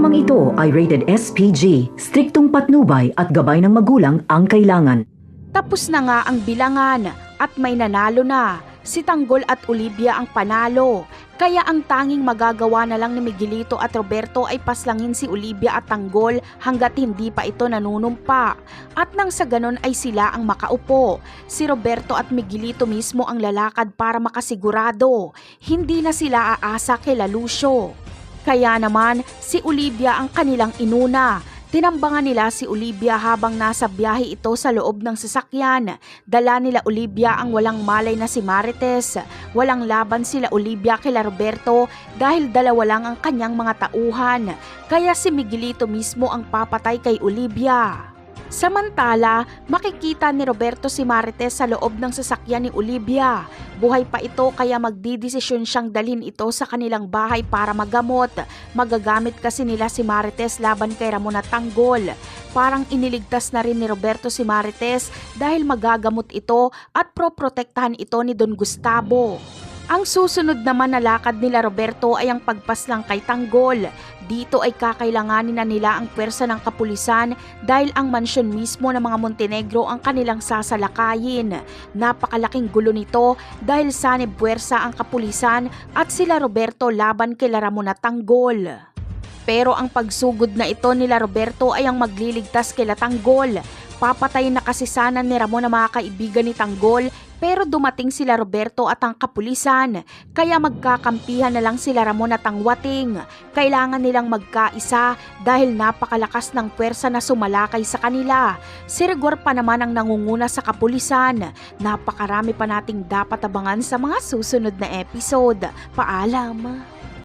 Programang ito ay rated SPG, striktong patnubay at gabay ng magulang ang kailangan. Tapos na nga ang bilangan at may nanalo na. Si Tanggol at Olivia ang panalo. Kaya ang tanging magagawa na lang ni Miguelito at Roberto ay paslangin si Olivia at Tanggol hanggat hindi pa ito nanunumpa. At nang sa ganon ay sila ang makaupo. Si Roberto at Miguelito mismo ang lalakad para makasigurado. Hindi na sila aasa kay Lucio. Kaya naman si Olivia ang kanilang inuna. Tinambangan nila si Olivia habang nasa biyahe ito sa loob ng sasakyan. Dala nila Olivia ang walang malay na si Marites. Walang laban sila Olivia kila Roberto dahil dalawa lang ang kanyang mga tauhan. Kaya si Miguelito mismo ang papatay kay Olivia. Samantala, makikita ni Roberto si Marites sa loob ng sasakyan ni Olivia. Buhay pa ito kaya magdidesisyon siyang dalhin ito sa kanilang bahay para magamot. Magagamit kasi nila si Marites laban kay Ramon at Tanggol. Parang iniligtas na rin ni Roberto si Marites dahil magagamot ito at proprotektahan ito ni Don Gustavo. Ang susunod naman na lakad nila Roberto ay ang pagpaslang kay Tanggol. Dito ay kakailanganin na nila ang pwersa ng kapulisan dahil ang mansyon mismo ng mga Montenegro ang kanilang sasalakayin. Napakalaking gulo nito dahil sanib pwersa ang kapulisan at sila Roberto laban kay Ramon at Tanggol. Pero ang pagsugod na ito nila Roberto ay ang magliligtas kay Tanggol. Papatayin na kasi sana ni Ramon ang mga kaibigan ni Tanggol pero dumating sila Roberto at ang kapulisan. Kaya magkakampihan na lang sila Ramon at ang Wating. Kailangan nilang magkaisa dahil napakalakas ng puwersa na sumalakay sa kanila. Si Rigor pa naman ang nangunguna sa kapulisan. Napakarami pa nating dapat abangan sa mga susunod na episode. Paalam!